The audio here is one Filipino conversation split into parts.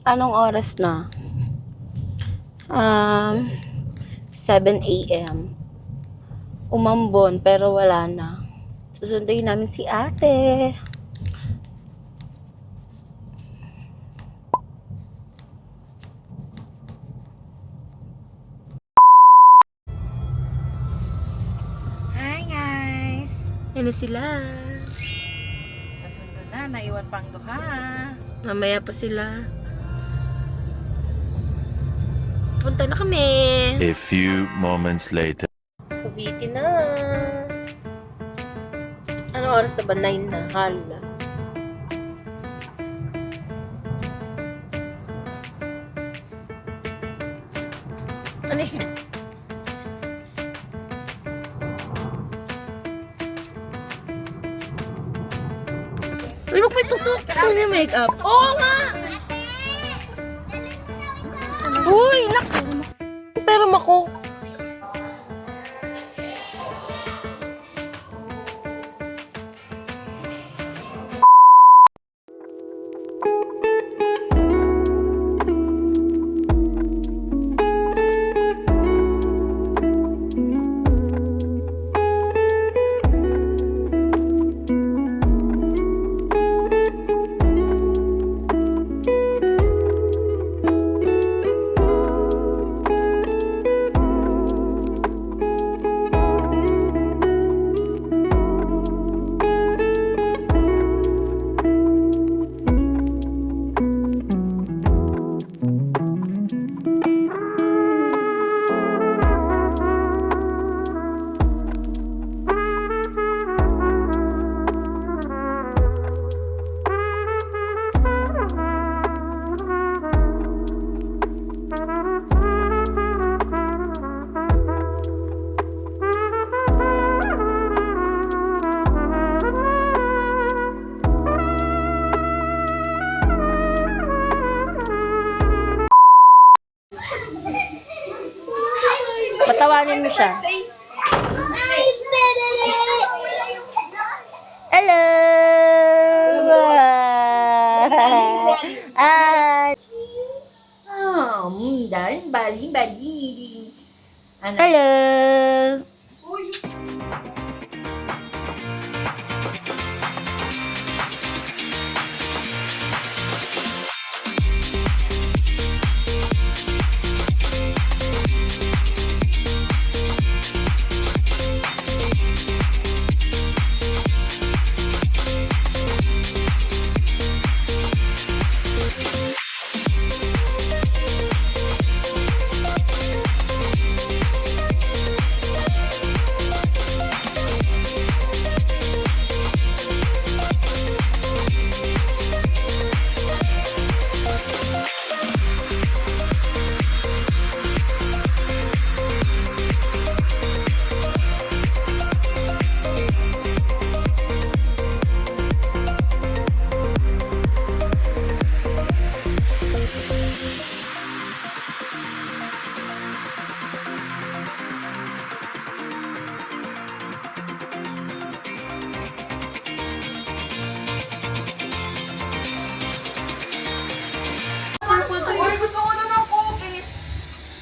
Anong oras na? 7 a.m. Umambon pero wala na. Susunduin namin si ate. Hi guys! Yan na sila. Nasundo na, naiwan pang duha. Mamaya pa sila. Punta na kami. A few moments later. Cavite na. Anong oras na ba? 9 na. Hala. Ano yun? Uy, wag may tutok. Ano yung makeup? Oo nga! Uy, naku. Pero mako. Patawanin mo siya. Hello! Ah! Darin, bali. Ano? Hello!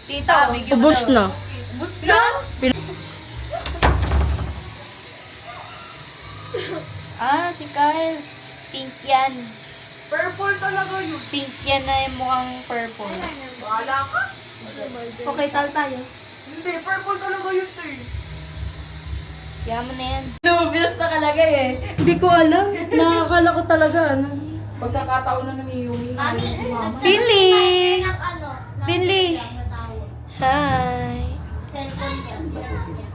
Tita, bigyan mo Ubus na. Ubus na? Si Kyle. Pink yan. Purple talaga yun. Pink yan na yung mukhang purple. Bahala ka. Okay, tayo. Hindi, purple talaga yun, sir. Yaman na yan. Lubias na kalagay eh. Hindi ko alam. Nakakala ko talaga ano. Pagkakataon na ni Yumi. Pinli! Ano? Pinli! Hi! Cellphone niya. Sinabi niya.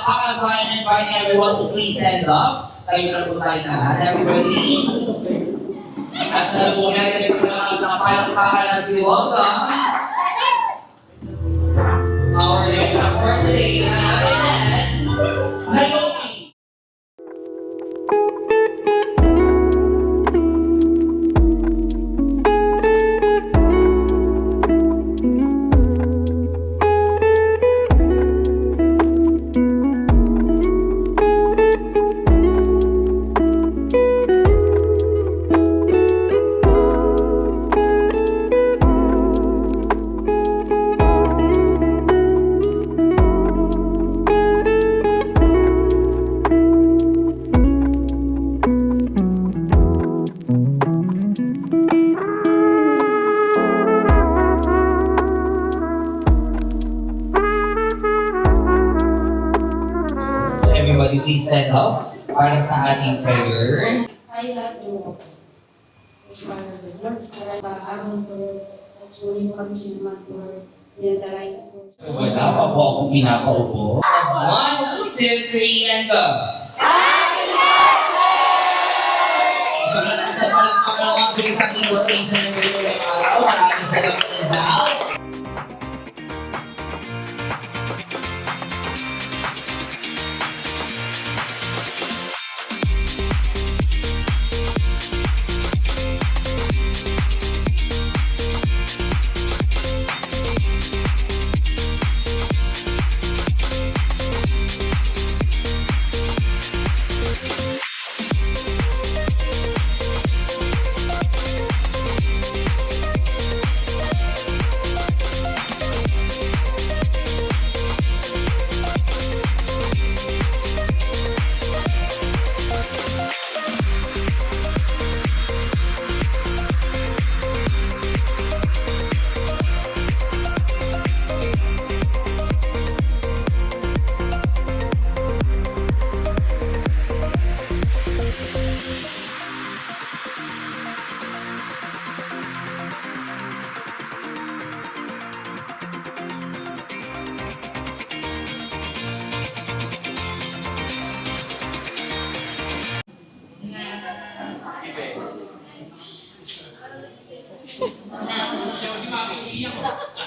palakpakan. So I'm inviting everyone to please stand up. Tayo na po tayo lahat. Everybody. At sa lubong natin sa mga isang palakpakan na si welcome. Our ladies are for today. Naomi. So everybody please stand up para sa ating prayer. I love you. Lord, para sa araw ko, at suling pagsimat, Lord, dinadalay ko. Wala pa po akong pinapaupo. 1, 2, 3, and go! Sa palakpakan sa isang invitation na may araw, maraming salamat na daw.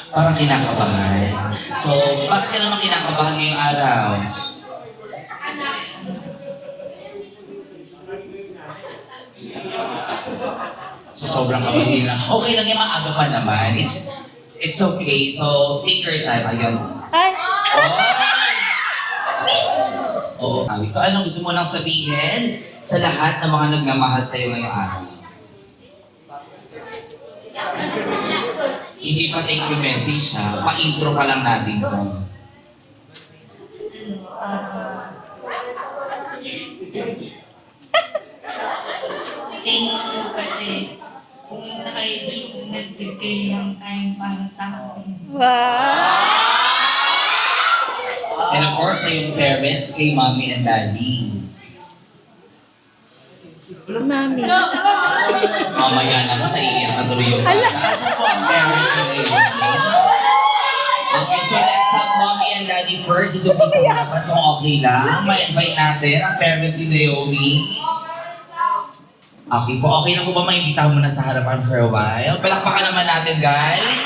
Parang kinakabahan. So, bakit ka naman kinakabahan ngayong araw? So, sobrang kabahan lang. Okay lang yung maaga pa naman. It's okay. So, take your time. Ayun. Hi! Oo. So, anong gusto mo nang sabihin sa lahat ng mga nagmamahal sa'yo ngayong araw? Hindi pa thank you message ha. Pa-intro ka lang natin po. Thank you kasi pumunta kayo dito, nag-give kayo ng time para sa akin. And of course, sa iyong parents, kay mommy and daddy. Mami. Mamaya naman, naiiyak na tuloy yung bata. Asan po ang parents nila yun? Okay, so let's have mommy and daddy first. Ito po sa harapan kung okay lang. Ma-invite natin ang parents ni Naomi. Okay po, okay na po ba maimbitahan mo na sa harapan for a while? Palakpakan naman natin, guys.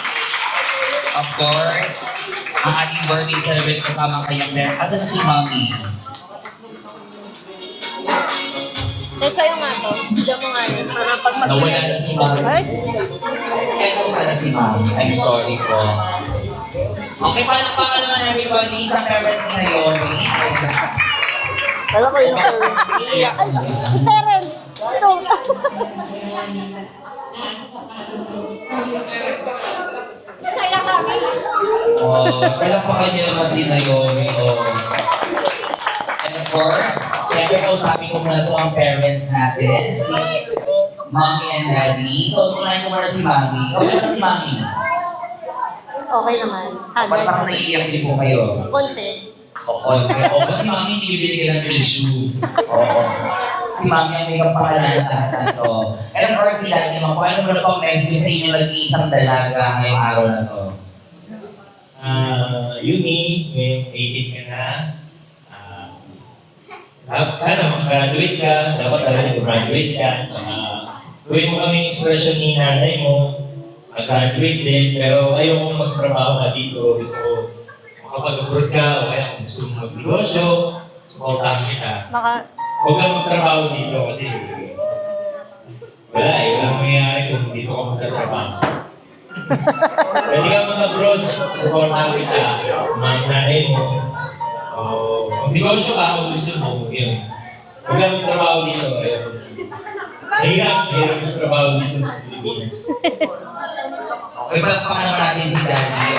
Of course, ang ating birthday celebrate kasama ang kanyang parents. Asan na si mommy? Sa'yo nga to. Diyan mo nga yun. Para pag Nawala na si mommy. Kaya mo pala si mommy. I'm sorry po. Okay, palakpakan naman everybody sa parents ni Naomi. Alam ko yung Iyak na. Karen! Ito! Oh, palakpakan niyo naman si Naomi. Oh. And of course, syempre kausapin ko muna po ang parents natin. Si mommy and daddy. So, unahin ko muna si mommy. Kamusta si mommy? Okay naman. Ba't parang naiiyak din po kayo? Konti. Okay. O, ba't si mami hindi bibili ka ng tissue? Oo. Si mami ang may kapakanan lahat na to. And of course, si daddy mo, paano mo na pang message sa inyo nag-iisang dalaga ngayong araw na to? Yumi, ngayong 18 ka na. Sana mag-graduate ka, dapat talaga mag-graduate ka, tsaka gawin mo kaming expression ni nanay mo, mag-graduate din, pero ayaw mo magtrabaho ka dito, gusto ko makapag-abroad ka, o kaya kung gusto mo mag-negosyo, supportahan kita. Huwag kang magtrabaho dito kasi wala walang mangyayari kung dito ka magtatrabaho. Pwede ka mag-abroad, supportahan kita, mga nanay mo, negosyo ka kung gusto mo, yun. Huwag kang magtrabaho dito, ayun. Hirap magtrabaho dito sa Pilipinas. Okay, palakpakan naman natin si Daddy.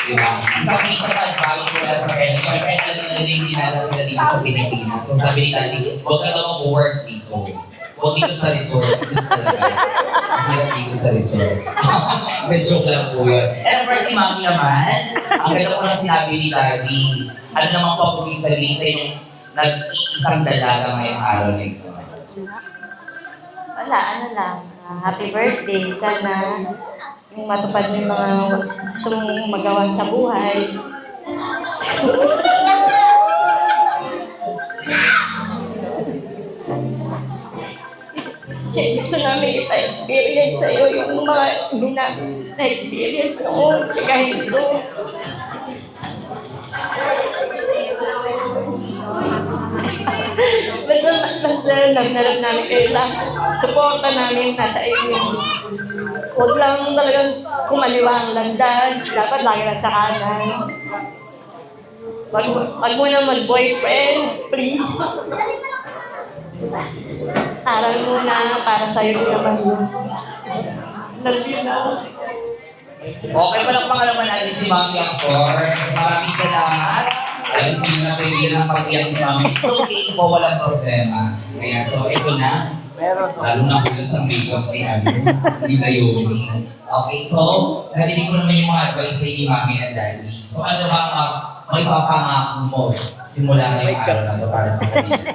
Diba? Isang advice nila sa parents, syempre alam na nila yung dinala sila dito sa Pilipinas. So sabi ni Daddy, huwag ka daw mag-work dito. Huwag dito sa resort, dito sa labas. Hirap dito sa resort. May joke lang po yun. And of course, si Mami naman, ang ganda ko lang sinabi ni Daddy, ano naman po ako sabihin sa inyo, nag-iisang dalaga ngayong araw na ito. Wala, ano lang. Happy birthday. Sana yung matupad mo yung mga gusto mong magawa sa buhay. Kasi gusto namin ipa-experience sa'yo yung mga hindi namin na-experience noon. Kaya ito. Basta nagnalag namin kayo lang. Suporta namin nasa iyo. Huwag lang talagang kumaliwa ang landas. Dapat lagi lang sa kanan. Wag mo na mag-boyfriend, please. Aral muna para sa'yo naman yun. Love you na. Okay, palakpakan naman natin si Mami Akor. Maraming salamat. Ayun, hindi na pwede lang pag-iyak ni Mami. It's okay po, walang problema. Kaya, so ito na. Lalo na kung sa makeup ni Naomi. Okay, so, narinig ko naman yung mga advice ni Mami and Daddy. So, ano ba ang may papangako mo simula ngayong araw na ito para sa kanila?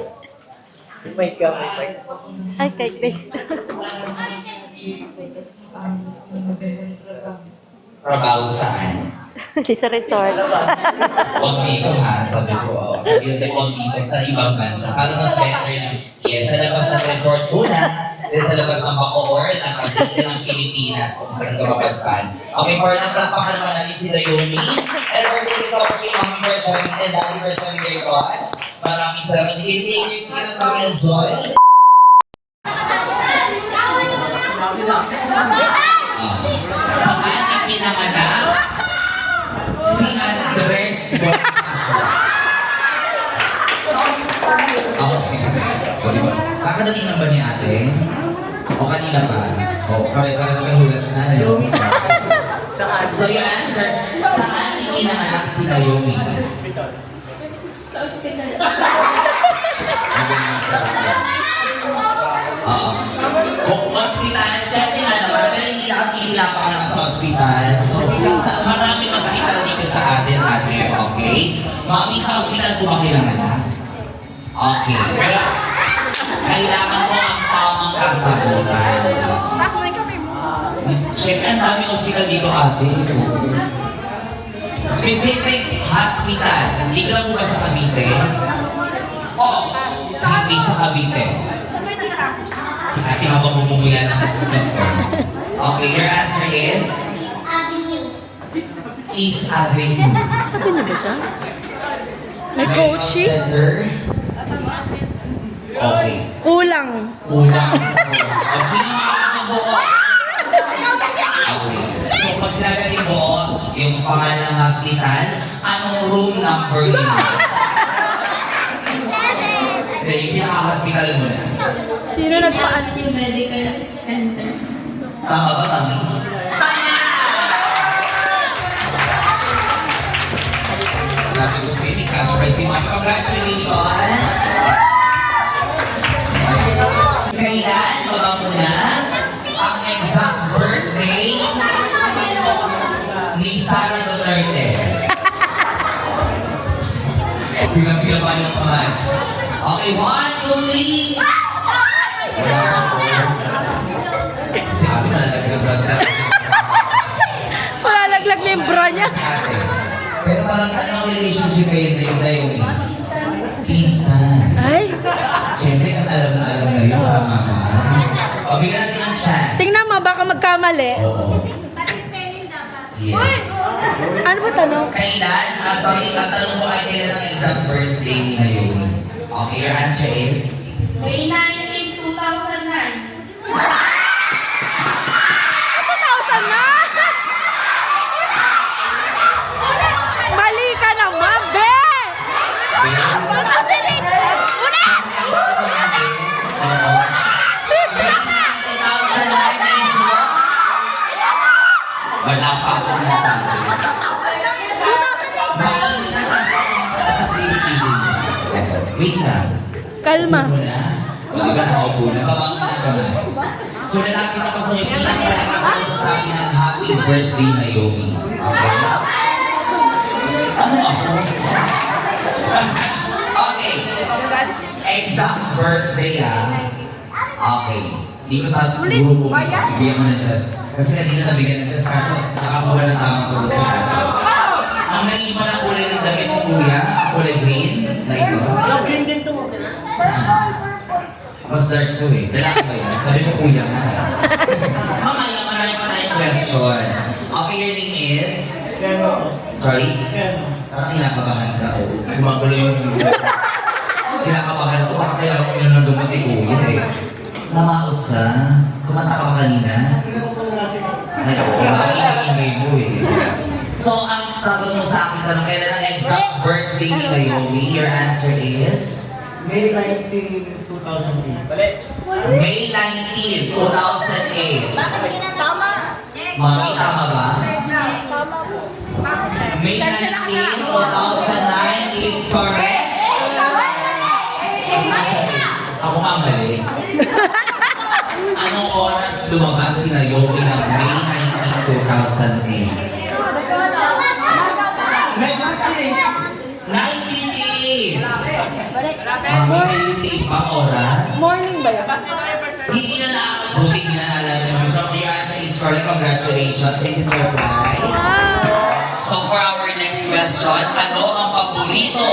Ay, kay best. magandang trabaho. Trabaho saan? Sa resort. Huwag dito ha, sabi ko. Sabi ko, huwag dito sa ibang bansa. Paano mas better na, yes, sa labas ng resort muna, then sa labas ng Bacoor, ang kapit ng Pilipinas, kung saan ka mapadpan. Okay, for now, palakpakan naman natin si Naomi. And first, thank you so much kay Mami for sharing and Daddy for sharing their thoughts. Maraming salamat. You can take your seat and enjoy. Saan ipinanganak si Andres Bonifacio? Okay. O, diba? Kakadating lang ba ni ate? O kanina pa? O, pare-pare sa kahulas na, no? So, yung answer, saan ipinanganak si Naomi? Sa ospital. Magandang sarap. Oo. Kung hospital, syempre nga naman, pero hindi napakanang sa hospital. So, maraming hospital dito sa atin, ate, okay? Mami, sa hospital po ba kailangan? Okay. Pero, kailangan mo ang tamang kasagutan. Syempre, ang daming hospital dito, ate. Specific hospital. Hindi ka lang mo ba sa Cavite? O, hindi sa Cavite. Si ate habang bumumula ng speaker. Okay, your answer is? East Avenue. Sabi na ba siya? May Medical coaching? Center. Okay. Kulang. Kulang sa o, sino yung buo? Okay. So, pag sinabi natin buo, yung pangalan ng hospital, anong room number nila? Okay, yung pinaka-hospital mo na. Sino nagpaan? Yung medical center. Tama ba, Mami? Sabi ko sa'yo, ni Cash Prize si Mami. Congratulations! Kailan mo ba muna ang exact birthday ni Sara Duterte? Bilang-bilang pa yung kamay. Okay, 1, 2, 3! Si Ate malalaglag brand na. Malalaglag na yung bra niya. Si Ate. Pero parang anong relationship kayo na yung Naomi? Pinsan. O, bigyan natin ng chance. Tingnan mo, baka magkamali. Oo. Yes. Ano ba tanong? Kailan? Tatanong ko ay kailan ang exact birthday ni Naomi. Okay, your answer is? May 19, 2009. 2000 na! Mali ka naman, be! Wala pa ako sinasabi. Wait lang. Kalma. Muna. Baga nakaupo na. Babang na kamay. So lalapit ako sa iyo. Pinakamalakas na sasabi ng happy birthday Naomi. Okay? Ano ako? Okay. Exact birthday Okay. Dito sa grupo, bigyan mo ng chance. Kasi kanina nabigyan ng chance, kaso nakakuha ng tamang sagot sa akin. Ang naiiba na kulay ng damit si Kuya, kulay green, na ito. Green din to. Saan? Mas dark to eh. Lalaki ba yan? Sabi ko Kuya nga. Mamaya, marami pa tayong question. Okay, your name is? Sorry? Parang kinakabahan ka o gumagulo yung kinakabahan ako, baka kailangan ko yun ng gamot ni Kuya eh. Namaos ka? Kumanta ka ba kanina? Ay, oo, makakingay mo eh. So, ang sagot mo sa akin, tanong kailan ang exact birthday ni Naomi? Your answer is? May 19, 2008. May 19, 2008. Tama. Mami, tama ba? May 19, 2009 is correct. Ako nga mali. Anong oras lumabas si Naomi ng May 19, 2008? 1988! Mami, 1988 pa oras? Morning ba yun? Hindi na lang. Buti hindi na alam nyo. So, your answer is correct. Congratulations. This is your prize. So, for our next question, ano ang paborito?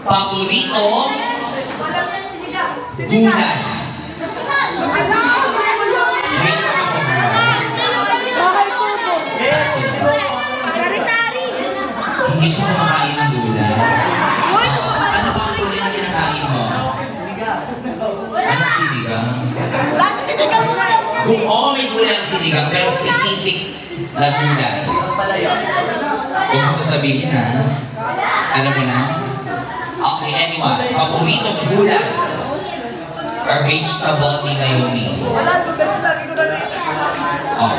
Paborito? Gulay. May ka ba sa gulay? Hindi siya kumakain ng gulay. Ano ba ang gulay na kinakain mo? Ano sinigang? Oo, may gulay ang sinigang, pero specific na gulay. Huwag mo sasabihin na. Alam mo na? Okay, anyway. Paboritong gulay or vegetable ni Naomi? Oh,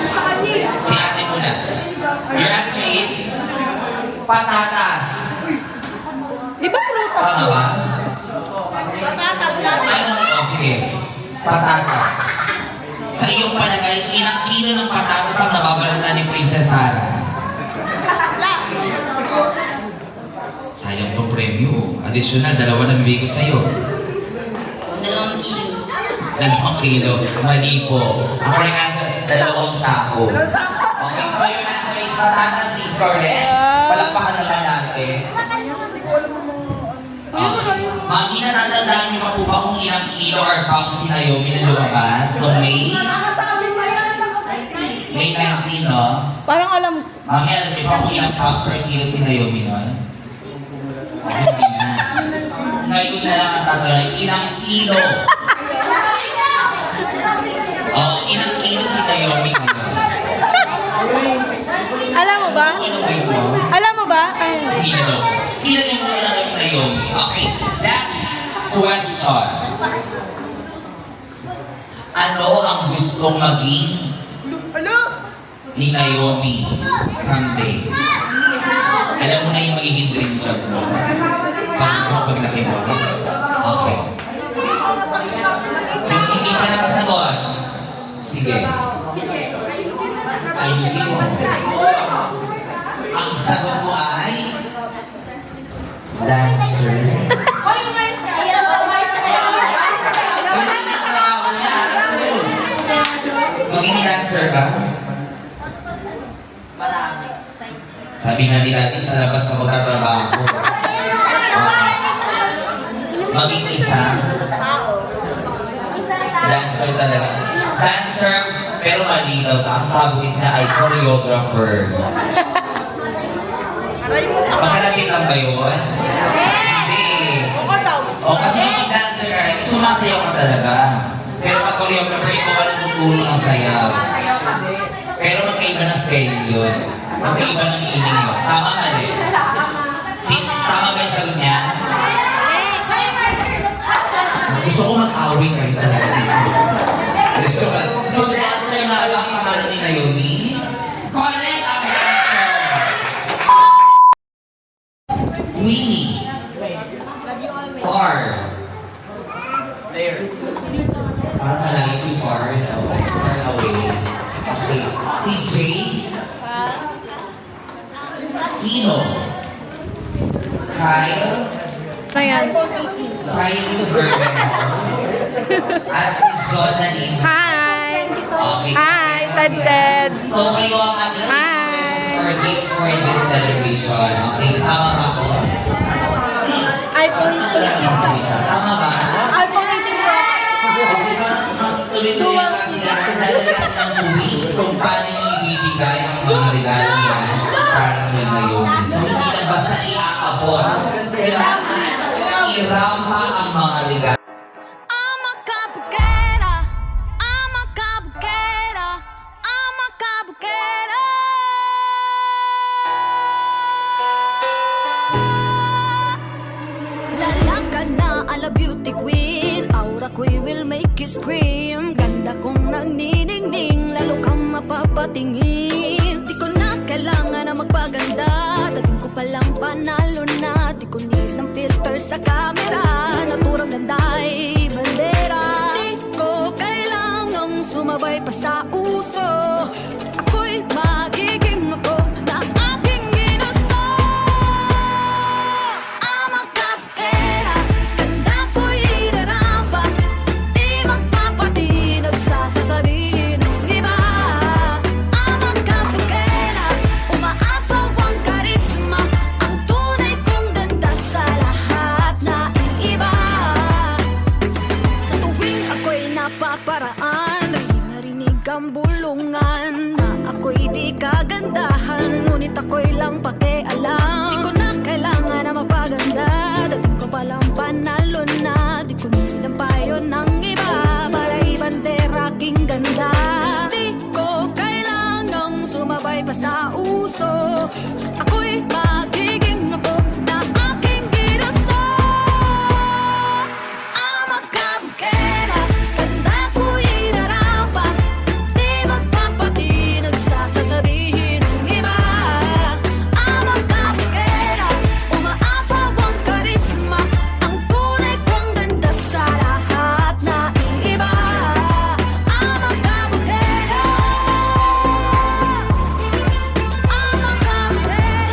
si ate muna. Your answer is patatas. Di ba prutas? Tama ba? Oh, sige. Patatas. Sa iyong palagay, ilang kilo ng patatas ang nababalatan ni Princess Sarah? Sayang tong premyo. Additional, dalawa na bibigay ko sa'yo. 2 kilo. 2 kilo. Mali po. Ang correct answer, 2 sako. Okay, so your answer is patatas is correct. Palakpakan naman natin. Mami, natatandaan niyo pa po ba kung ilang kilo or pounds si Naomi na lumabas noong May? May 19, no? Parang alam. Mami, alam niyo pa kung ilang pounds or kilo si Naomi noon? Hindi na. Ngayon na lang ang tatanungin, ilang kilo? Ilang kilo si Naomi ngayon? Alam mo ba? Ano weight mo? Alam mo ba? Ay, Hindi na daw. Ilan yung mga namin na Naomi? Okay, last question. Ano ang gustong maging ni Naomi someday? Alam mo na yung magiging dream job mo? Pag gusto mo paglaki mo? Okay. Kung hindi pa nakasagot, sige. Ayusin mo. Ang sagot mo ay dancer. Maging dancer ka? Sabi nga ni dati sa labas ako tatrabaho. Maging isa. Dancer talaga. Dancer, pero malinaw ka. Ang sabi niya ay choreographer. Magkalapit lang ba yun? Hindi. O, kasi kapag dancer ka, sumasayaw ka talaga. Pero pag choreographer, ikaw ka natuturo ng sayaw. Pero magkaiba ng spelling yun. Magkaiba ng meaning yun. Tama mali. Tama ba yung sagot niya? Gusto ko mag-away kayo talaga dito. So, dancer nga ba ang pangalan ni Naomi? Correct ang dancer! Winnie. Far. Parang malayo si Far. Far away. Okay. Si Jace. Kino. Kyle. Chinese Burger. At si Jonathan. Hi! Okay. Hi, Ted! So kayo ang ating for gifts for this celebration. Okay, tama ba ako? iPhone 18. Tama ba? iPhone 18 Pro. Okay, mas tuloy-tuloy ang kasi talaga ng movies kung paano nyo ibibigay ang mga regalo yan para kay Naomi. So hindi lang basta iaabot. Kailangan irampa ang mga regalo. Beauty queen, aura ko'y will make you scream. Ganda kong nagniningning, lalo kang mapapatingin. Di ko na kailangan na magpaganda, dating ko palang panalo na. Di ko need ng filter sa camera, naturang ganda ay bandera. Di ko kailangang sumabay pa sa uso, ako'y magiging ako na aking ginusto. I'm a cupcake, ganda ko'y irarapa, di magpapati, nagsasasabihin ng iba. I'm a cupcake, umaapaw ang karisma, ang tunay kong ganda sa lahat na iba. Sa tuwing ako'y napaparaan, narinig ang bulungan na ako'y di kagandahan, ngunit ako'y lang pakialam. Di ko na kailangan na magpaganda, dating ko palang panalo na. Di ko nilang payo ng iba para ibandera aking ganda. Di ko kailangang sumabay pa sa uso, ako'y magiging ako na aking ginusto. I'm a cupcake, ganda ko'y irarapa, di magpapati, nagsasasabihin ng iba. I'm a cupcake, umaapaw ang karisma, ang tunay kong ganda sa lahat na iba. I'm a cupcake, I'm a cupcake.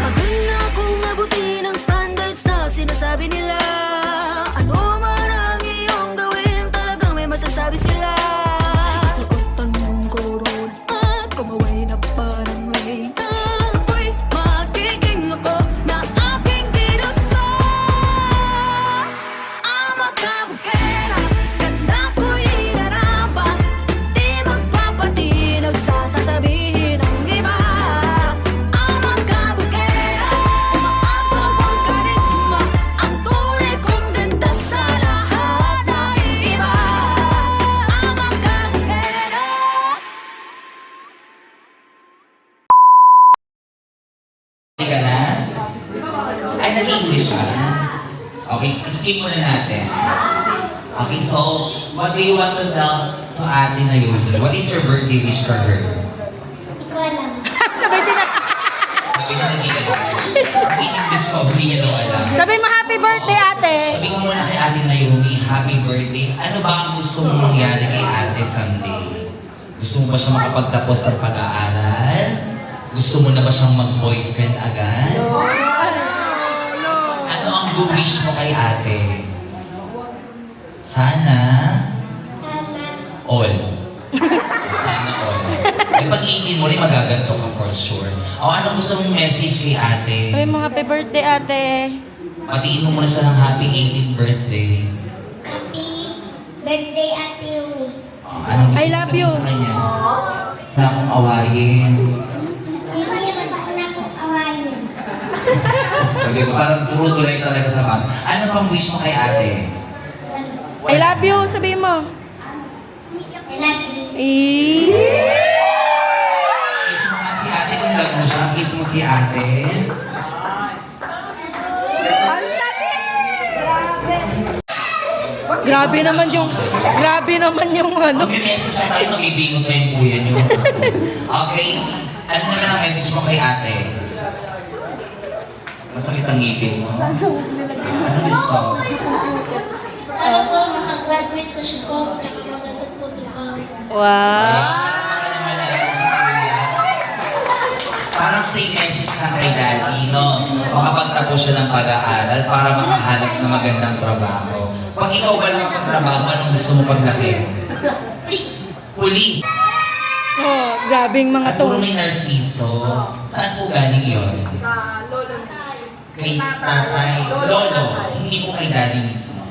Pagod na akong abutin ang standards na sinasabi nila. Ano man ang iyong gawin, talagang may masasabi sila. Suotan mong koron at kumaway na parang reyna, ako'y magiging ako na aking ginusto. I'm a cupcake, ganda ko'y irarapa, di magpapati, nagsasasabihin ng iba. I'm a cupcake, umaapaw ang karisma, ang tunay kong ganda sa lahat na iba. I'm a cupcake. Hindi ka na? Ay, nag-English ka? Okay, skip muna natin. Okay, so, what do you want to tell to Ate Naomi? What is your birthday wish for her? Sabi niya nag-English. English ko, hindi niya daw alam. Sabi mo, happy birthday, ate! Sabi ko muna kay Ate Naomi, happy birthday. Ano ba ang gusto mong mangyari kay Ate someday? Gusto mo ba siya makapagtapos ng pag-aaral? Gusto mo na ba siyang mag-boyfriend agad? Ano ang wish mo kay Ate? Sana? All. Ay, pag-iingin mo rin, magaganto ka for sure. O, anong gusto mong message kay ate? Uy, mga happy birthday, ate. Matiin mo muna siya ng happy 18th birthday. Happy birthday, Ate Yumi. Oh, anong gusto I mong love sabihin you. sa kanya? Wala akong awayin. Hindi ko naman pa na akong awayin. Sabi ko, parang puro tulay talaga sa bata. Ano pang wish mo kay ate? I love you, sabihin mo. I love you. Kiss mo nga si ate kung love mo siya. Kiss mo si ate. Grabe naman yung ano. Mag-message siya tayo, mag-ibingot pa yung kuya niyo. Okay? Ano naman ang message mo kay ate? Masakit ang ngipin mo? Ano gusto? Ano po, makagraduate ko siya po. Tsaka magatot po siya. Wow. Parang same message na kay daddy, no? Makapagtapos siya ng pag-aaral para makahanap ng magandang trabaho. Pag ikaw ba lang ang trabaho, anong gusto mo paglaki? Please. Police! Oh, grabing mga At to. puro may narsiso. Saan po galing yun? Sa lolo Kay tatay, lolo, hindi po kay daddy mismo.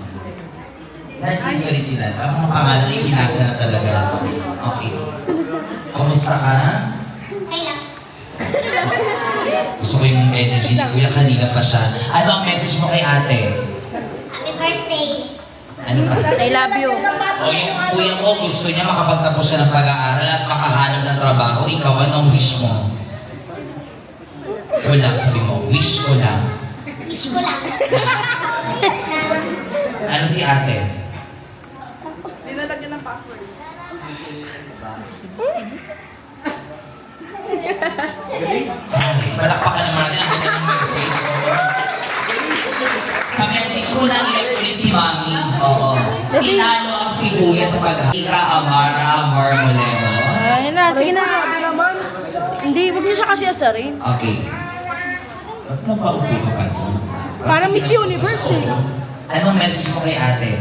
Narsiso rin sila. Ang mga pangalan ay binasa na talaga. Okay. Kamusta ka? Ay lang. Gusto ko yung energy ni Kuya, kanina pa siya. Ano ang message mo kay ate? Happy birthday. Ano ba? I love you. O yung kuya mo, gusto niya makapagtapos siya ng pag-aaral at makahanap ng trabaho. Ikaw, anong wish mo? Ko lang, sabi mo, wish ko lang. Wish ko lang. Ano si ate? Dinalagyan ng password. Ay, palakpakan naman natin ang ganda ng message. Sa message mo na ulit si Mami. Oo. Tinalo ang sibuya sa pag-hika Amara Marmolero. Ayun na, sige na. Hindi, huwag niyo siya kasi asarin. Okay. Ba't napaupo ka pa doon? Parang Miss Universe eh. Anong message mo kay ate?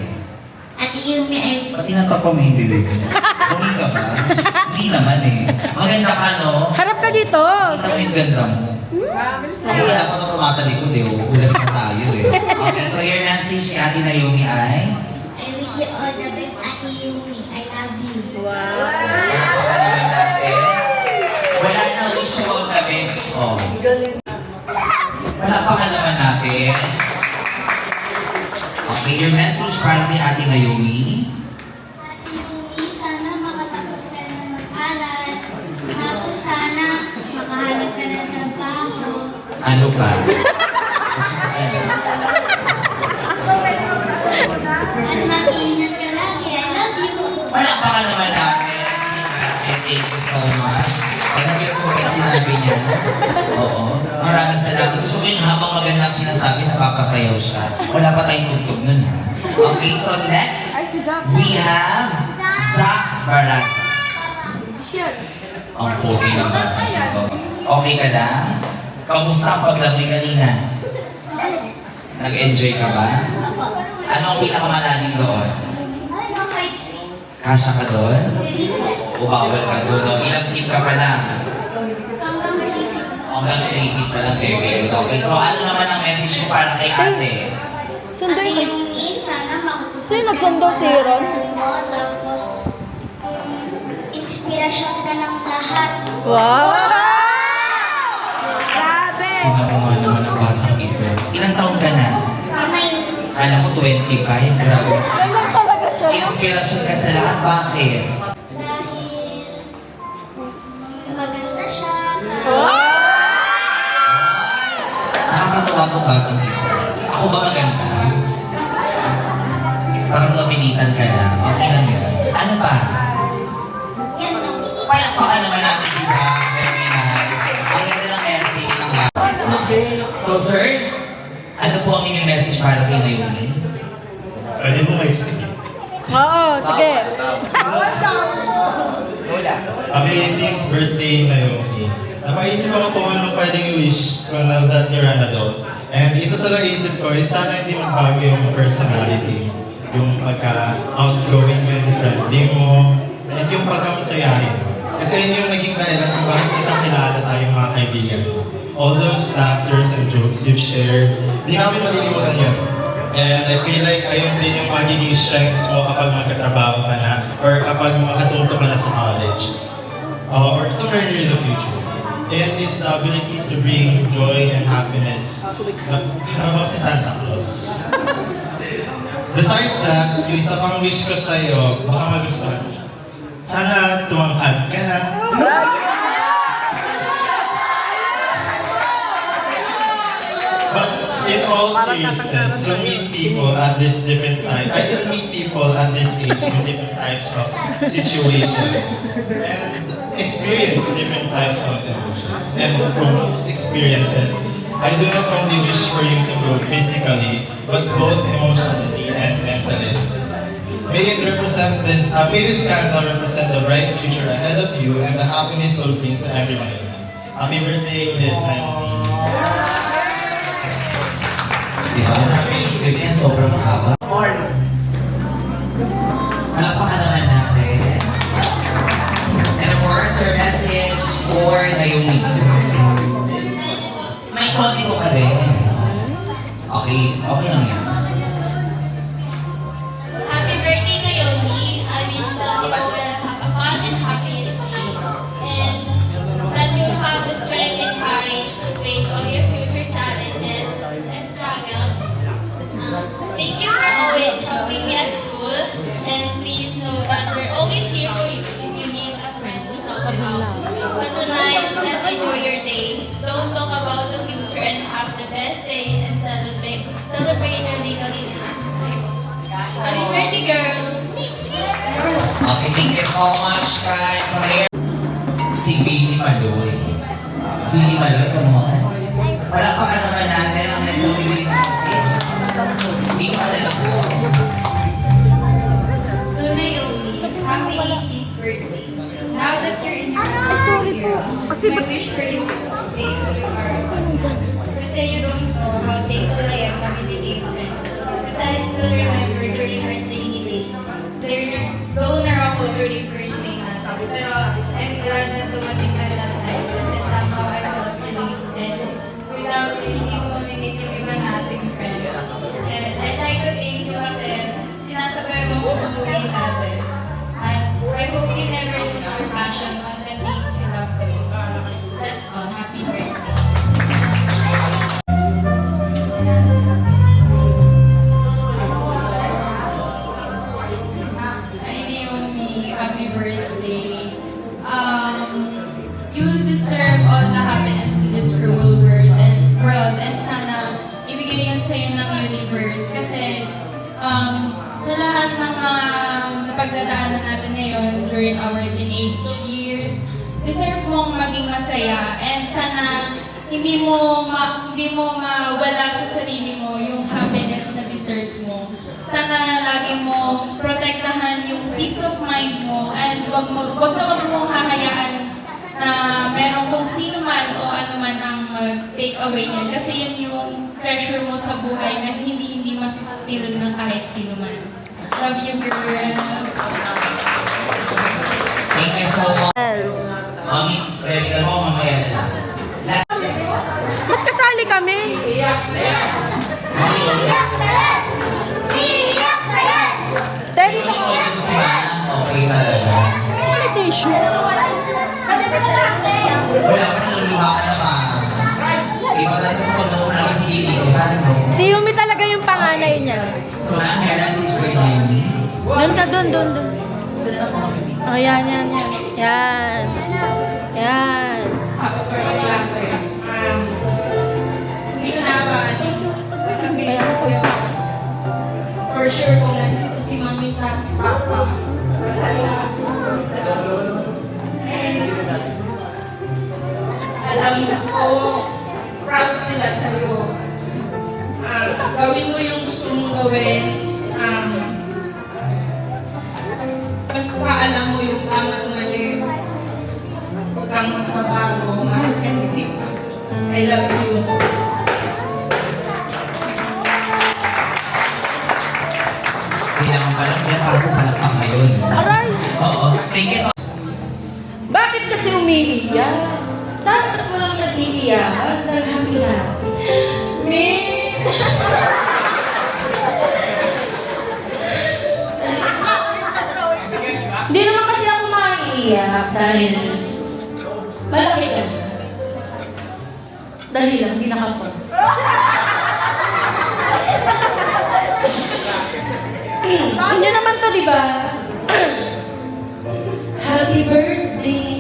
Ate Yumi ay Ba't tinatapa mo yung bibig mo? Bumi ka ba? Hindi naman eh. Maganda ka, no? Harap ka dito. Kita mo yung ganda mo. Wala pa ito tumatalikod eh. Hulas na tayo eh. Okay, so your message kay Ate Naomi ay? I wish you all the best, Ate Yumi. I love you. Palakpakan naman natin. Wala na wish you all the best. Oh. Palakpakan naman natin. Okay, your message para kay Ate Naomi? Ate Yumi, sana makatapos ka na mag-aral. Tapos sana makahanap ka ng trabaho. Ano pa? At mag-ingat ka lagi. I love you. Palakpakan naman natin. Thank you so much. Nag-gets ko kayo sinabi niya. Oo. Maraming salamat. Gusto ko yung habang magandang sinasabi, napapasayaw siya. Wala pa tayong tugtog nun ha. Okay, so next, we have Zach Barata. Ang pogi ng bata dito. Okay ka lang? Kamusta ang paglamoy kanina? Nag-enjoy ka ba? Ano ang pinakamalalim doon? Kasya ka doon? O bawal ka doon? O ilang feet ka pa lang? Hanggang 3 feet pa lang, very good. Okay, so ano naman ang message mo para kay ate? Sundo Ate yun. Yumi, sana makatupad Sino nagsundo si Ron? mo. Tapos, inspirasyon ka ng lahat. Wow! Tingnan mo nga naman ang batang ito. Ilang taon ka na? Kala ko 25, grabe. Ganun talaga siya. Inspirasyon ka sa lahat, bakit? Dahil maganda siya. Nakakatawa itong batang ito. Ako ba maganda? Parang luminitan ka na. Okay lang yun. Ano pa? Yan lang. Palakpakan naman natin si Zach. Very nice. Ang ganda ng message ng bata. So sir, ano po ang inyong message para kay Naomi? Pwede mo may sige. Oo, sige. Happy 18th birthday, Naomi. Napaisip ako kung anong pwedeng wish ko now that you're an adult. And isa sa naisip ko is sana hindi magbago yung personality. Yung pagka-outgoing mo, yung friendly mo, and yung pagkamasayahin mo. Kasi yun yung naging dahilan kung bakit kita kilala tayong mga kaibigan. All those laughters and jokes you've shared, di namin malilimutan yun. And I feel like ayun din yung magiging strengths mo kapag magkatrabaho ka na or kapag makatuto ka na sa college or somewhere near the future. And it's the ability to bring joy and happiness. Parang si Santa Claus. Besides that, yung isa pang wish ko sa'yo, baka magustuhan mo siya. Sana tumangkad ka na. But in all seriousness, you'll meet people at this different time. I will meet people at this age with different types of situations and experience different types of emotions. And from those experiences, I do not only wish for you to grow physically, but both emotionally and mentally. May it represent this, may this candle represent the bright future ahead of you and the happiness it will bring to everyone. Happy birthday, Edith. Diba? Marami yung script niya, sobrang haba. Palakpakan naman natin. And of course, your message for Naomi. May konti ko ka rin. Okay, okay lang yan. Happy birthday, Naomi. I wish that you will have a fun and happy day. And that you have the strength and courage to face all your future challenges and struggles. Thank you for always helping me at school. And please know that we're always here for you if you need a friend to help you out. But tonight, let's enjoy your day. Don't talk about the future and have the best day and celebrate your legal Happy birthday, girl! Okay, thank you so much, kay Claire. Si Billy Maloy. Billy Maloy, come on. Palakpakan naman natin ang nagsasabi ng message. Hindi pa talaga po. To Naomi, happy 18th birthday. Now that you're in your year, my wish for you is to stay who you are. Kasi you don't know how thankful I am that we became friends. Kasi I still remember during our trainee days. Loner ako during first day natin. Pero I'm glad na dumating ka that time. Kasi somehow I felt related. Without you, hindi ko mamimit yung iba nating friends. And I'd like to thank you kasi sinasabay mo kung umuwi natin. And I hope you never lose your passion on the things you love the most. That's all. Happy birthday. Hi, Naomi. Happy birthday. You deserve all the happiness in this cruel world and sana ibigay yun sa'yo ng universe kasi sa lahat ng mga napagdadaanan natin ngayon during our teenage years, deserve mong maging masaya and sana hindi mo mawala sa sarili mo yung happiness na deserve mo. Sana lagi mo protektahan yung peace of mind mo and wag mong hahayaan na meron kung sino man o ano man ang mag-take away niyan. Kasi yun yung pressure mo sa buhay na hindi masisteal ng kahit sino man. Love you, girl. Thank you so much. Mami, ready ka mo, mamaya na lang. Ba't kasali kami? Mami, Dahil ito ko. okay talaga. Meditation. Wala pa naluluha ka naman. Iba talaga kung pag-nauna namin si Didi. Si Yumi talaga yung panganay niya. So, na-hair si Shirley Naomi. Doon ka, doon. Oh, yan. Yan. Happy birthday, hindi ko naabangan sasabihin ko yun. For sure kung nandito si Mami at si Papa kasalas. Alam ko, proud sila sa'yo. Gawin mo yung gusto mong gawin. Basta alam mo yung tama at mali. Huwag kang magbabago. Mahal ka ni Tita. I love you. Kailangan pa lang yan para kung palakpak ngayon. Aray! Oo. Thank you so Bakit nag-iiyak. Dapat walang nag-iiyak dahil happy-happy. Min! Hindi naman kasi ako maiiyak dahil malaki ka. Dali lang, hindi naka-phone. Inyo naman to, di ba? Happy birthday.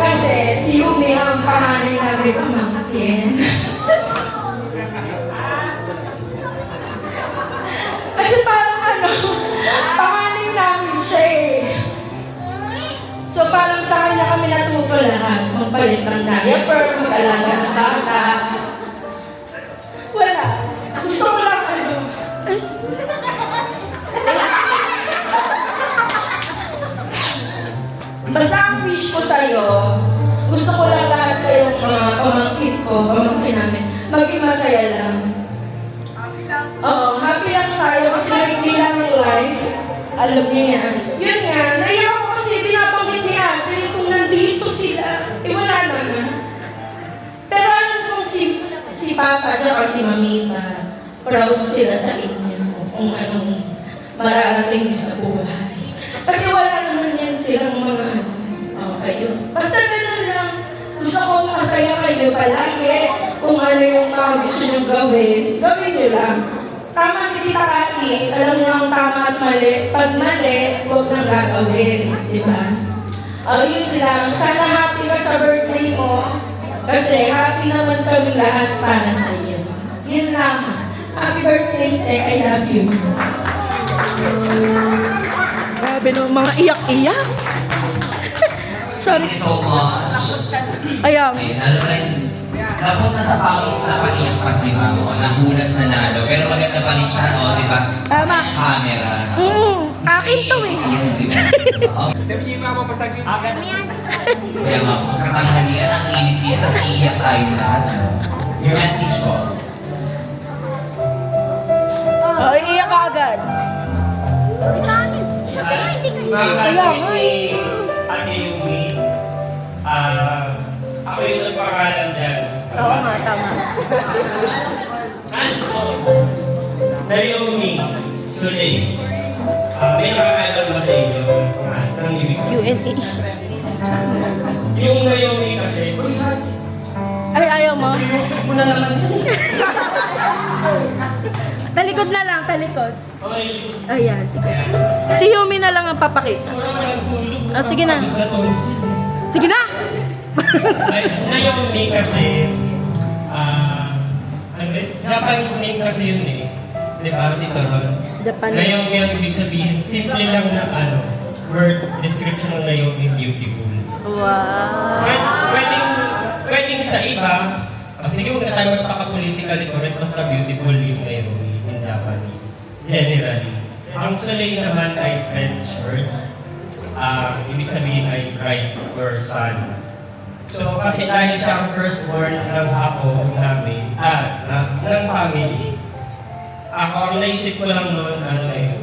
Kasi si Yumi ang panganay namin pamangkin. Kasi parang panganay namin siya eh. So parang sa kanya kami natuto lahat. Magpalit ng diaper, mag-alaga ng bata. Wala. Gusto ko lang Basta ang wish ko sa'yo, gusto ko lang lahat kayong mga pamangkin ko, pamangkin namin, maging masaya lang. Oo, happy lang tayo kasi naging lang ng life. Alam niyo yan. Yun nga, naiyak ko kasi binabanggit ni ate kung nandito sila. Wala naman. Pero alam kong si Papa at si Mamita, proud sila sa inyo kung anong mararating niyo sa buhay. Kasi wala naman yan silang mga kayo. Basta ganun lang. Gusto ko masaya kayo palagi. Kung ano yung mga gusto nyo gawin, gawin nyo lang. Tama si Tita Kati, alam nyo ang tama at mali. Pag mali, huwag nang gagawin. Diba? Yun lang. Sana happy ka sa birthday mo. Kasi happy naman kami lahat para sa iyo. Yun lang. Happy birthday, Te. I love you. Grabe no, mga iyak-iyak. Sorry. Thank you so much. Ayan. Ayun, napunta sa pawis na paiyak pa si Mamo. Nahulas na nalo. Pero maganda pa rin siya, o, di ba? Tama. Camera. Akin to eh. Ayun, di ba? Kaya nga, katanghalian ang init-init, tapos iiyak tayo lahat. Your message po. Iiyak ka agad. Makakasweet ni Ate Yumi. Ako yung nagpakalam dyan. Oo nga, tama. Naomi, Sulay. May nakakaalam ba sa inyo? Anong ibig sabihin? UNE. Yung Naomi kasi, Ay, ayaw mo? YouTube mo na naman yun. Talikod na lang, talikod. Okay. Ayan, sige. Si Yumi na lang ang papakita. Walang tulog. Sige na. Sige na! Naomi kasi, Japanese name kasi yun eh. Di ba? Dito ron. Japanese. Naomi ang ibig sabihin, simple lang na word description ng Naomi, beautiful. Wow. Pwedeng sa iba, sige huwag na tayo magpaka-politically correct, basta beautiful yung Naomi in Japanese. Generally. Ang Soleil naman ay French word. Ibig sabihin ay bright or sun. So kasi dahil siya ang firstborn ng apo namin, ng family, ako ang naisip ko lang noon,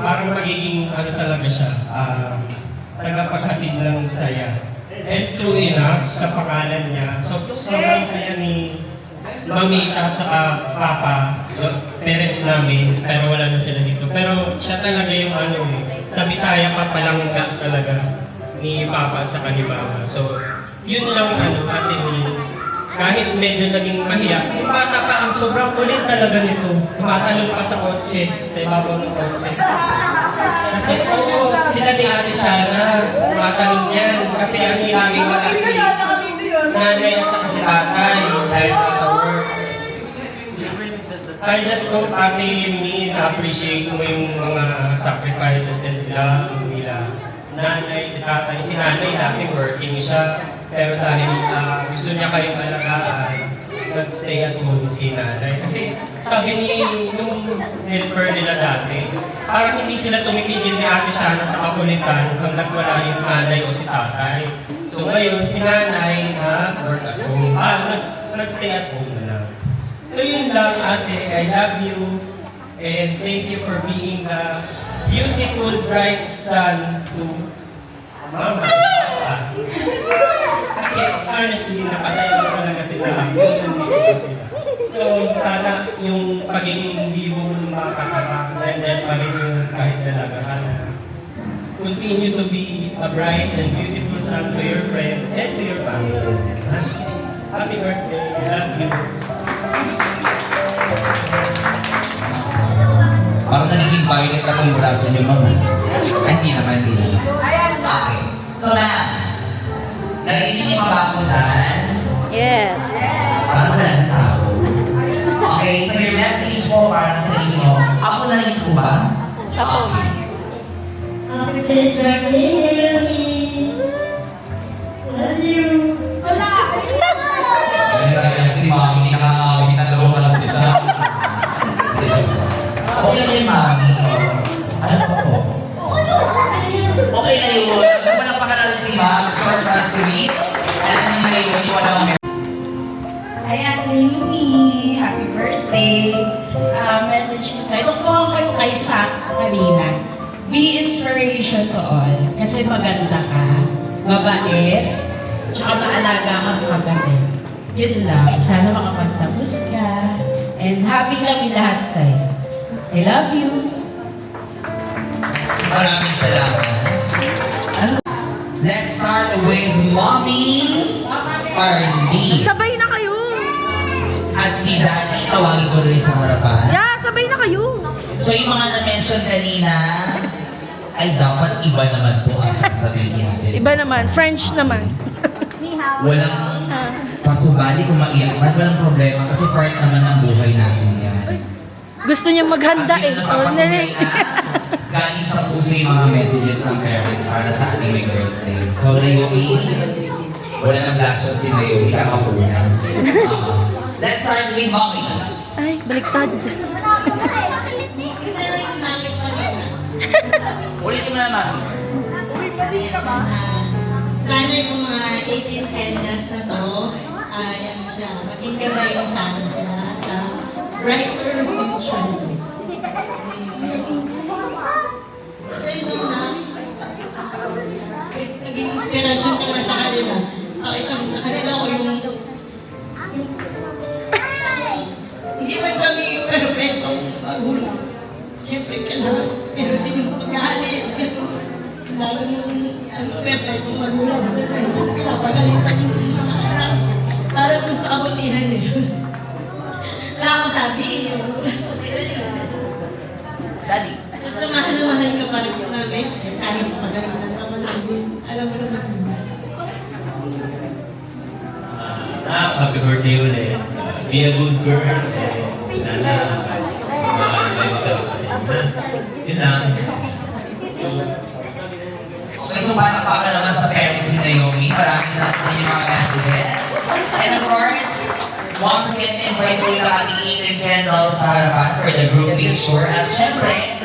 parang magiging talaga siya, tagapaghatid ng saya. And true enough, sa pangalan niya, so sobrang saya ni Mamita at saka Papa, parents namin, pero wala na sila dito. Pero siya talaga yung sa Bisaya pa palangga talaga ni Papa at saka ni Mama. So, yun lang Ate ni, kahit medyo naging mahiya, yung bata pa ang sobrang kulit talaga nito. Tumatalon pa sa kotse, sa ibabaw ng kotse. Kasi sila ni Ate Shana, tumatalon yan. Kasi ang laging wala si nanay at saka si tatay dahil sa work. I just hope Ate Yumi na-appreciate mo yung mga sacrifices and love nila. Nanay, si tatay, si nanay dati working siya. Pero dahil gusto niya kayong alagaan, nag-stay at home si nanay. Kasi sabi ni nung helper nila dati, parang hindi sila tumitigil ni Ate Shana sa kakulitan hanggang wala yung nanay o si tatay. So ngayon, si nanay work at home. Nag-stay at home na lang. So yun lang, ate, I love you. And thank you for being the beautiful, bright son to Mama. Kasi honestly, napasaya ko talaga sila. So sana yung pagiging vivo ng mga kakabang and then pagiging kahit dalaga, sana continue to be a bright and beautiful son to your friends and to your family. Happy birthday. I love you. Parang nagiging violet ako yung braso niyo, mama. Ay, hindi naman. Okay. So na, narinig niyo ba ako dyan? Yes. Parang wala na tao. Okay, so your message po para sa inyo. Ako narinig ko ba? Ako. Happy birthday, Naomi! Love you! Wala! Kaya talaga si mami, nakakawin na laro ka lang siya. Okay na yun, mami. Ano pa po? Okay na yun. Gusto mo lang pakalala si ma'am, short and sweet. Alam niyo na yun, yung walang Hi, Ate Yumi! Happy birthday! Message ko sa'yo. Tungkol kayo kay Sak kanina. Be inspiration to all. Kasi maganda ka, mabait, tsaka maalaga kang kapatid. Yun lang. Sana makapagtapos ka. And happy kami lahat sa'yo. I love you! Maraming salamat. Let's start with Mommy Arlene. Sabay na kayo. At si Daddy, tawagin ko rin sa harapan. Yeah, sabay na kayo. So yung mga na-mention kanina, ay dapat iba naman po ang sasabihin natin. Iba naman, French naman. Walang pasubali kung maiyak man, walang problema kasi part naman ng buhay natin yan. Gusto niya maghanda eh. Napapatunay na galing sa puso yung mga messages ng parents para sa ating may birthday. So Naomi, wala nang blush si Naomi, kakapunas. Let's start with Mommy. Ay, baliktad. Ulitin mo na, Mommy. Sana yung mga 18 pendants na to, yan siya, maging gabay yung sana sila sa brighter future. Kasi yung na, naging inspirasyon ka nga sa kanila. Pakita mo sa kanila o yung hindi man kami perfectong magulang. Siyempre kailangan, pero din yung pag-aalit. Lalo yung perfectong magulang. Pinapagalitan yung mga anak. Para kung sa kabutihan niyo. Wala akong sabihin yun. Daddy. Basta mahal na mahal ka pa rin po namin. Kasi kahit pagalitan ka man namin. Alam mo naman. Happy birthday ulit. Be a good girl. Sana may magkakaroon. Yun lang. Okay, so para pa naman sa parents ni Naomi, maraming salamat sa inyong mga messages. And of course, once again, invite ko yung ating Eating Candles sa harapan for the group picture. At syempre,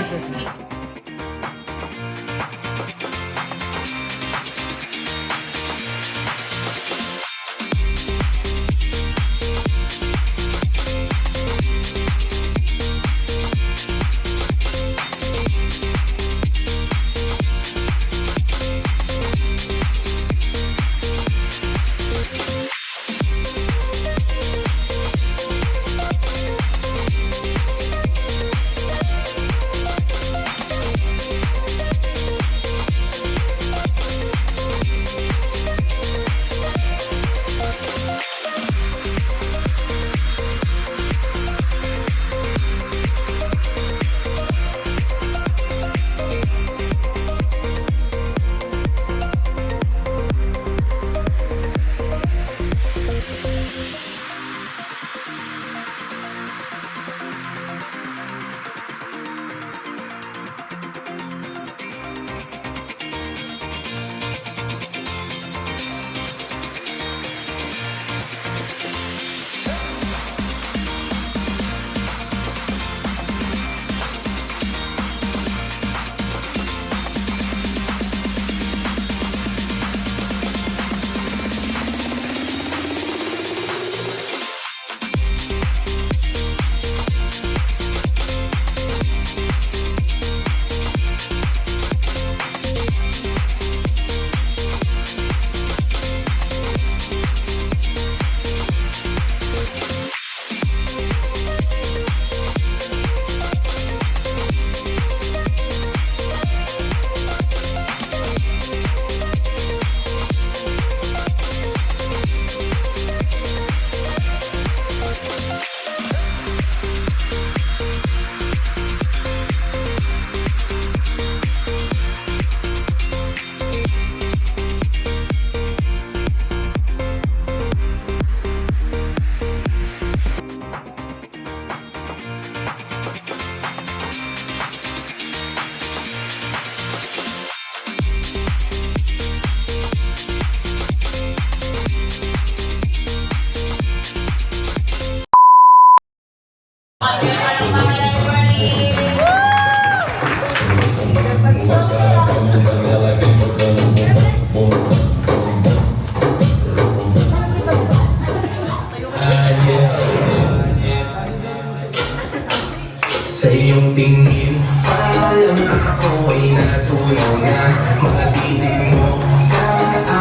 Sa iyong tingin, alam ako ay natunaw na. Mga titig mo sa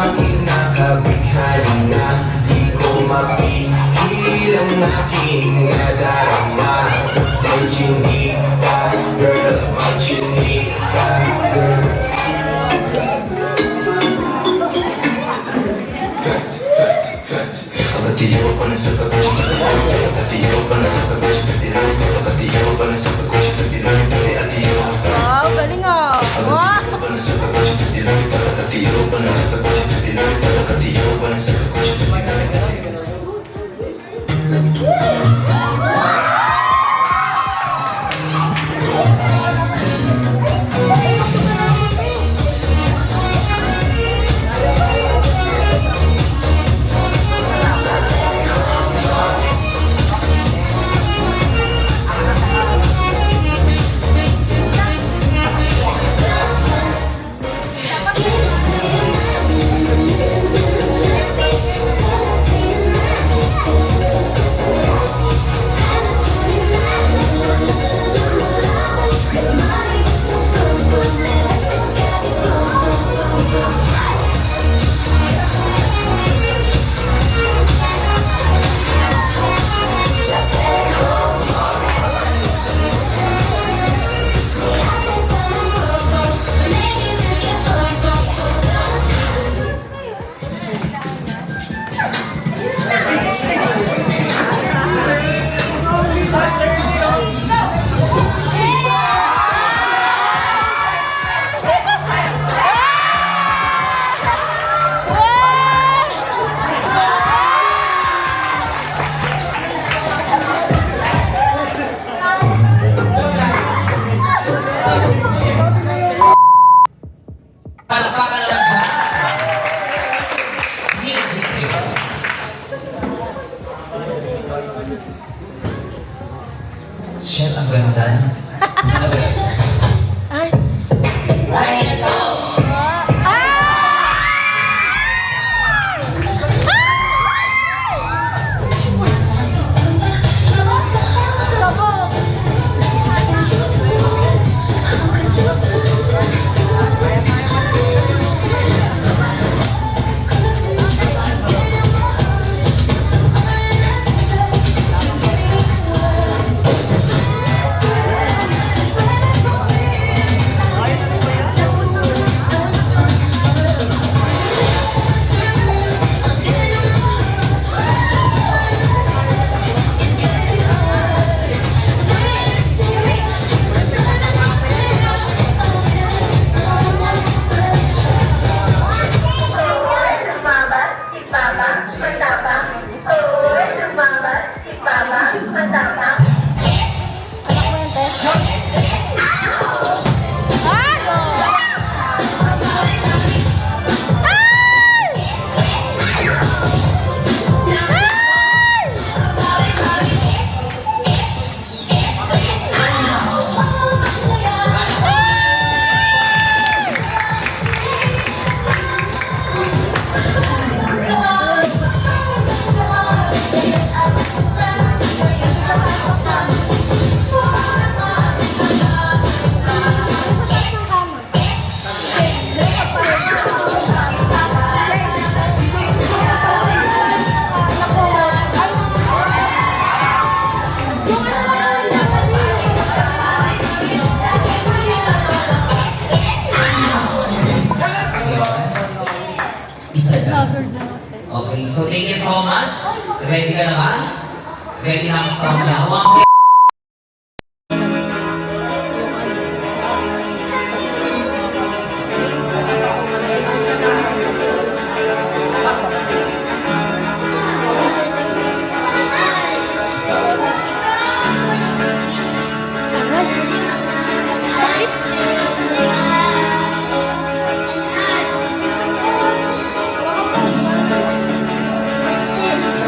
akin nakabighan na. Di ko mapigil ang aking nadarama. May chinita, girl, may chinita, girl. Pagkatiyo pa na sa pagkatiyo, pagkatiyo pa na sa pagkatiyo, pagkatiyo pa na sa pagkatiyo, pagkatiyo. Wow, galing ah! Wow! Pa na sa pagkatiyo, pagkatiyo pa na sa pagkatiyo, pagkatiyo pa na sa pagkatiyo. Palakpakan naman siya. Music Heroes. Shell, ang ganda. Okay, so thank you so much. Ready ka na ba? Ready na ang song na.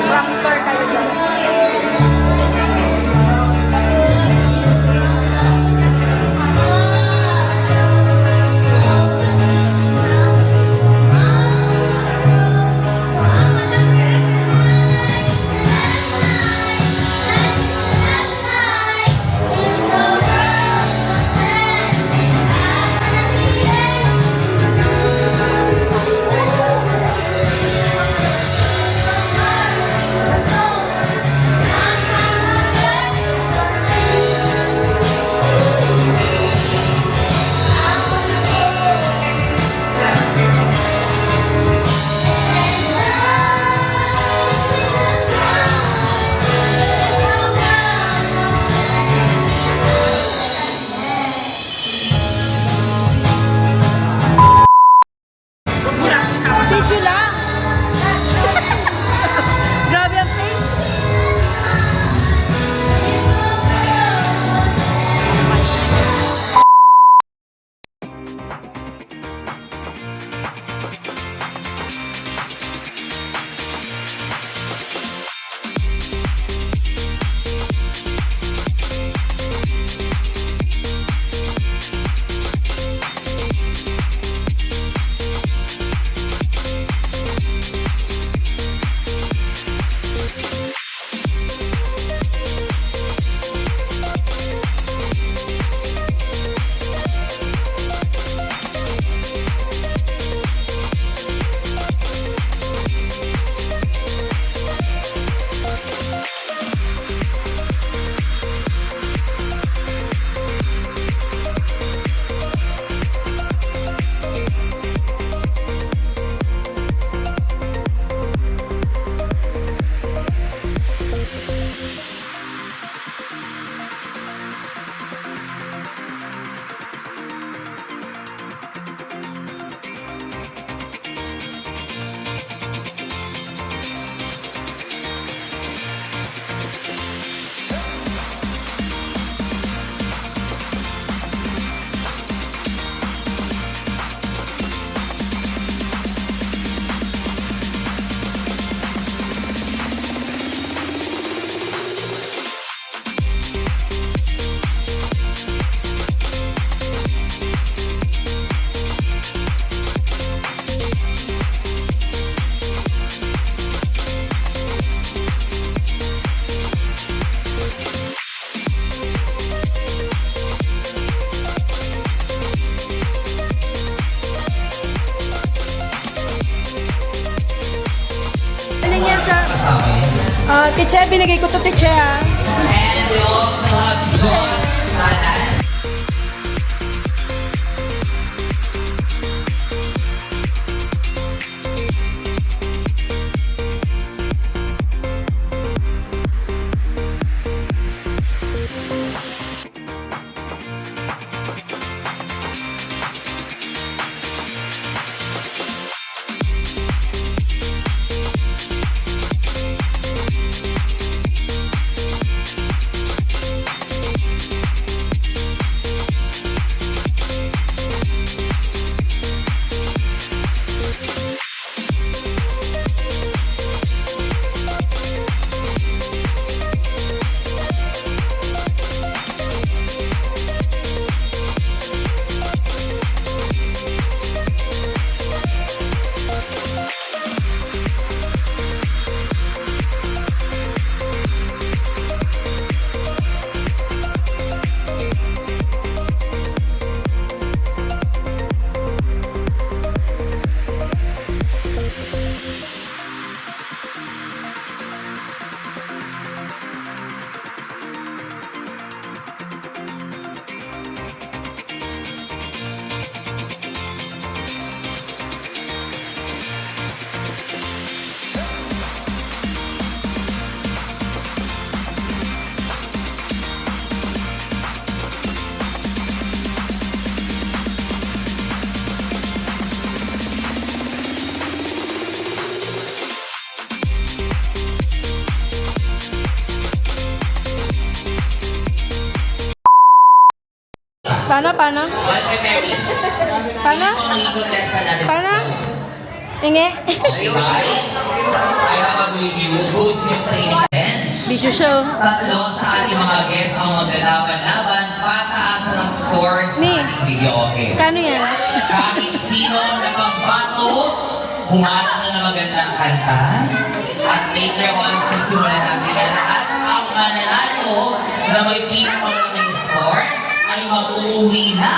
Rockstar kayo dyan. Tiche, binigay ko to Tiche ah. And we also have John Tanan. Paano? But Mary, Paano? mag-contesta natin. Paano? Inge? Okay guys, I have a good news sa inyong bench. Bisyo show. Tatlo sa ating mga guests ang maglalaban-laban pataasan ng scores sa Ni. ating video, okay? Kano yan? Kahit sino na pambato, humarap na magandang kanta. At later on, sisimulan natin yan. At ang mananalo na may pinakamalaking score ay mag-uwi na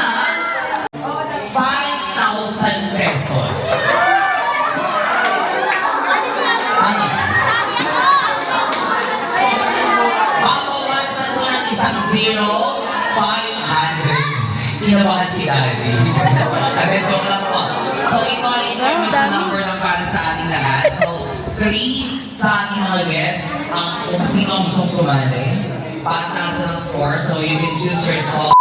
5,000 pesos. Ano? Babawasan mo ng isang 0, 500. Kinabahan si Daddy. At joke lang po. So ito ay information number lang para sa ating lahat. So 3 sa ating mga guests, kung sino ang gustong sumali, pataasan ng score. So you can choose your song.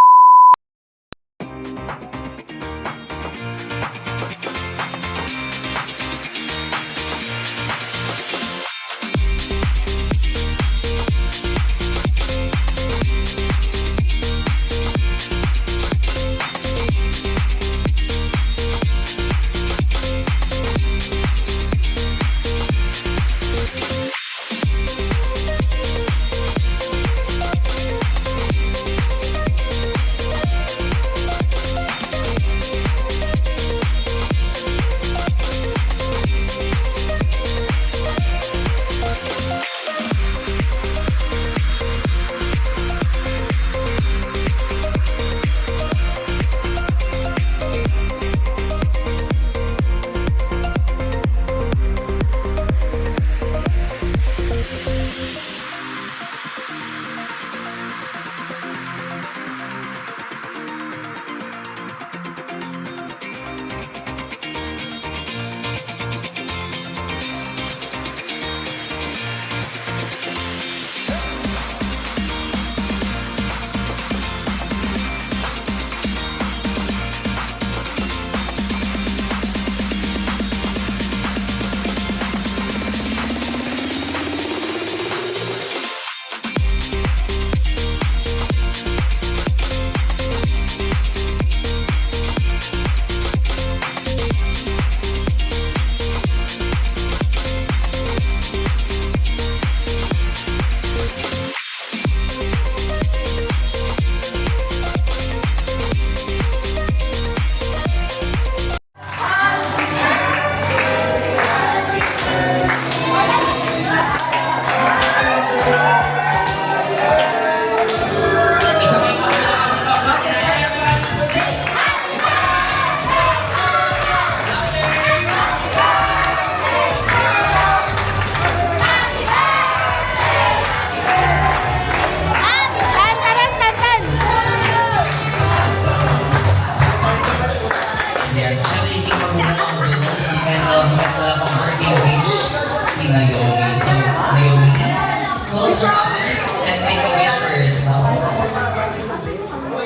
and make a wish for yourself.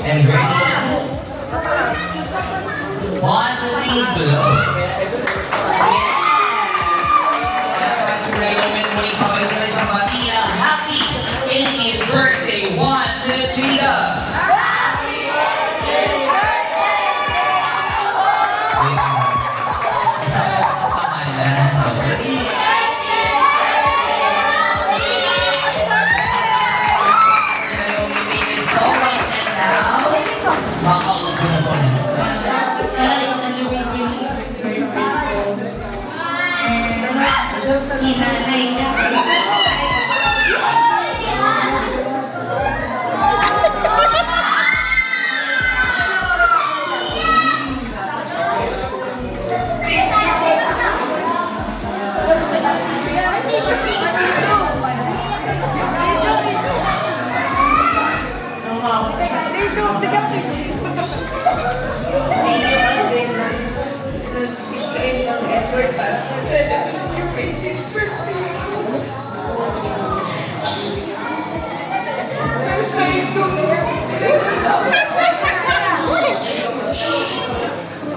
And ready? 1, 2, 3, blow. Happy 80th birthday! 1, 2, 3, go! Happy 80th birthday! Isa po ang pangalan. So much and now, makaupo na po na. I-celebrate yung birthday ko. And inanay niya.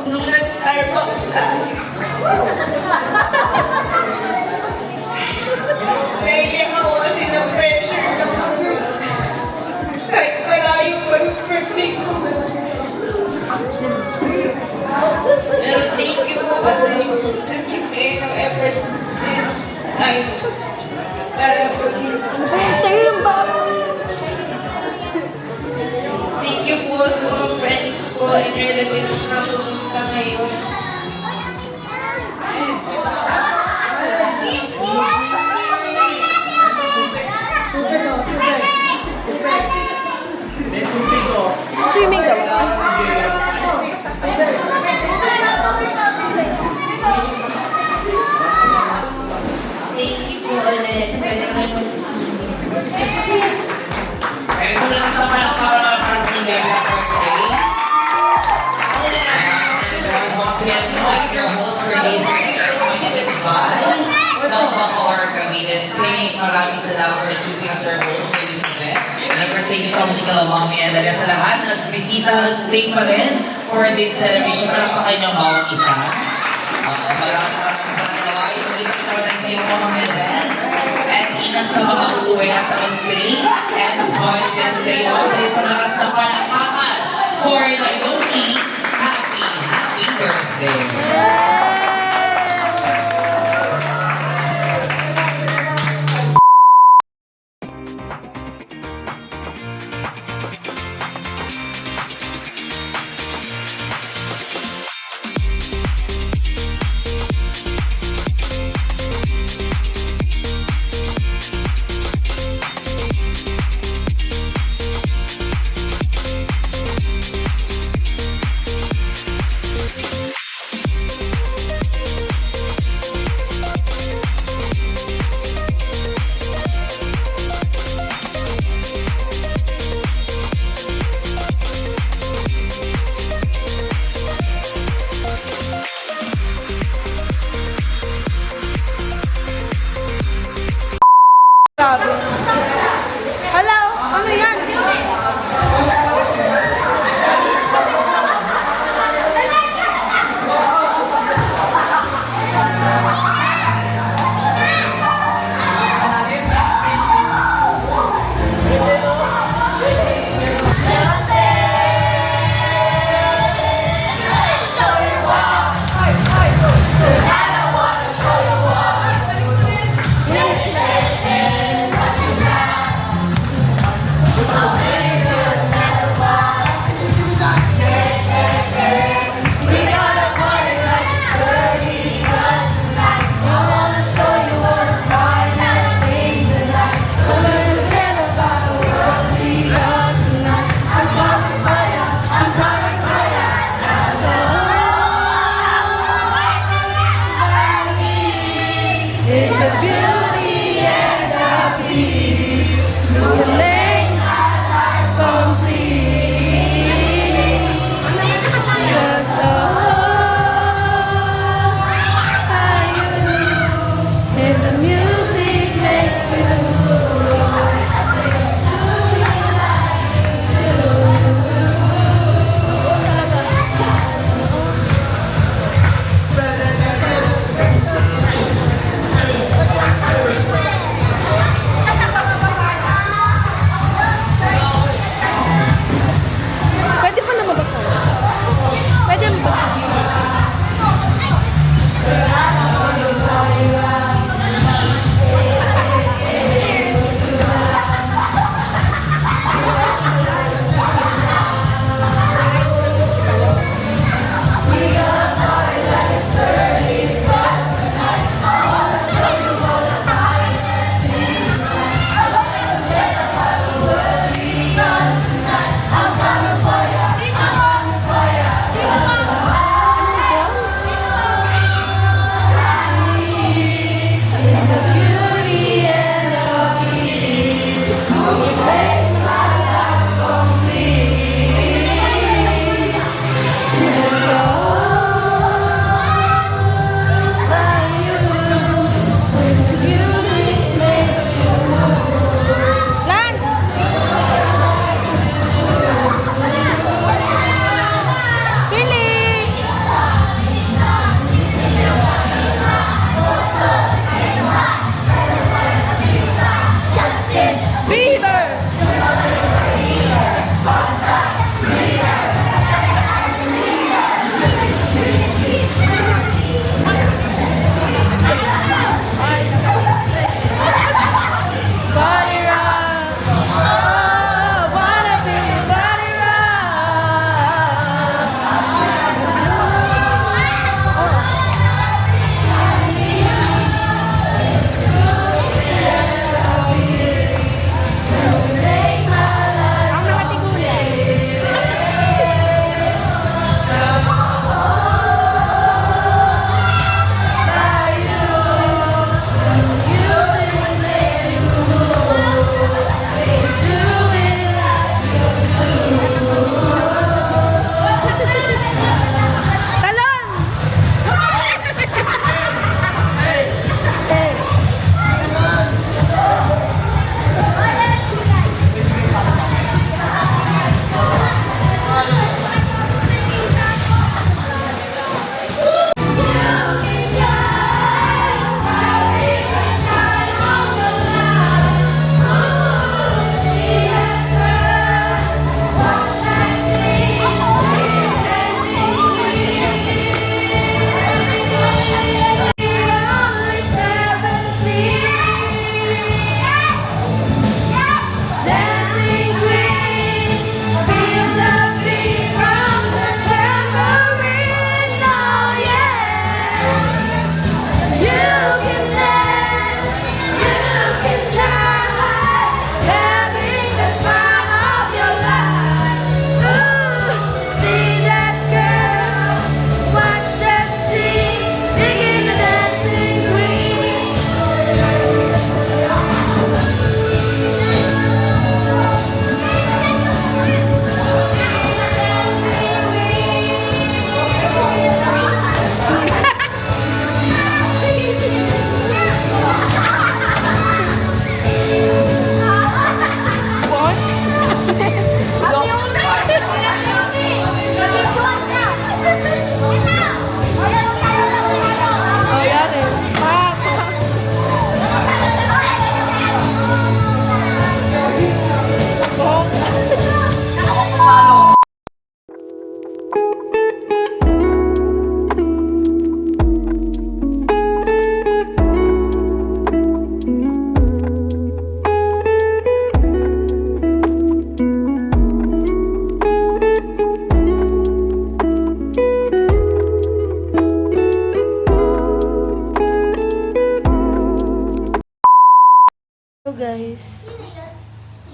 Nung nag-Starbucks ka, naiiyak ako kasi na-pressure lang ako. Kahit malayo pa yung birthday ko. Pero thank you po kasi nag-give kayo ng effort and time para po dito. Thank you po sa mga friends po and relatives na pumunta ngayon. Swimming ka ba? Thank you po ulit. Pwede ka mag-swimming. Okay, so lang sa mga para birthday birthday. Your whole tradition ng Bacoor Cavite. Saying maraming salamat for choosing us our whole tradition event. And of course, thank you so much kay Mami and Dalia sa lahat na nagbisita, nag-stay pa rin for this celebration. Palakpakan niyo ang bawat isa. Maraming salamat. Ulit kita ulit sa iyong mga events. And ingat sa mga uuwi at sa mag-stay. And join this day also sa lakas na palakpakan for Naomi. Happy birthday!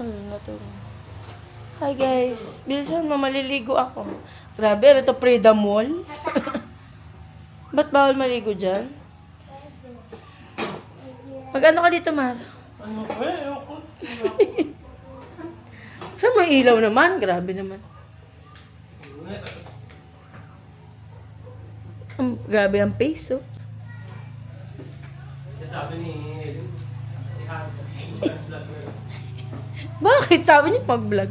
Wala na to. Hi guys. Bilisan mo, maliligo ako. Grabe, ano to, Preda Mall? Ba't bawal maligo dyan? Mag-ano ka dito, Mar? Ano ba? Ayoko. Saan mo ilaw naman? Grabe naman. Grabe ang face, oh. Sabi ni Edwin, si Hato, vlog mo yun. Bakit? Sabi niyo mag-vlog.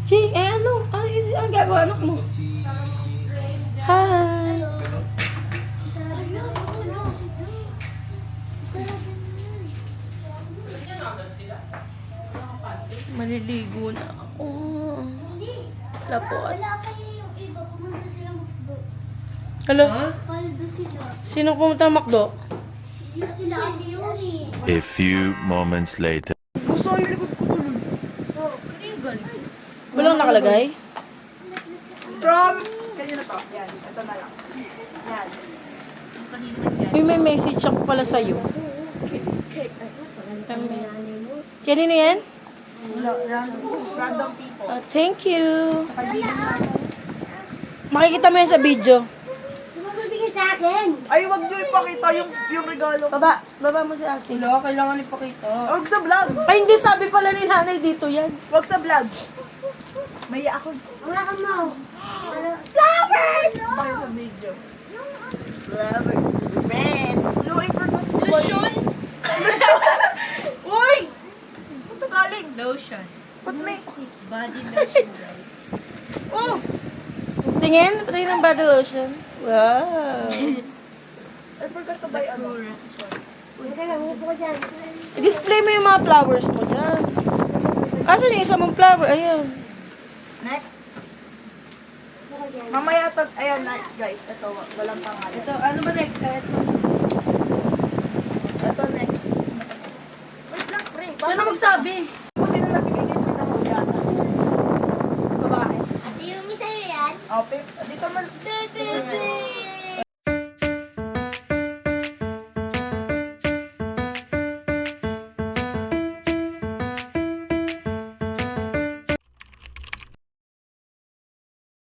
Chi, ano? Ang gagawa anak mo? Hi! Maliligo na ako. Lapot. Wala kayo yung iba, pumunta sila McDo. Hello? Paldo sila. Sino pumunta ng McDo? Sila ang Yuri. A few moments later. Walang nakalagay? From, ganyan na to. Yan, ito na lang. Yan. May message ako pala sa'yo. Kanina yan? Random people. Oh, thank you. Makikita mo yan sa video. Ay, wag nyo ipakita yung regalo. Baba mo si Ate. Wala, kailangan ipakita. Wag sa vlog. Ay, hindi, sabi pala ni nanay dito yan. Wag sa vlog. May ako. Wala ka mo. Flowers! Bakit sa video? Flowers. Red. Blue, I forgot. Lotion? Lotion? Uy! Saan ito galing? Lotion. Ba't may? Body lotion, guys. Oh! Tingin ng body lotion. Wow. I forgot to buy ano. I-display mo yung mga flowers mo dyan. Asan yung isa mong flower? Ayan. Next. Mamaya to, ayan, next guys. Ito, walang pangalan. Ito, ano ba next? Ito next. Wait lang, pre. Sino magsabi?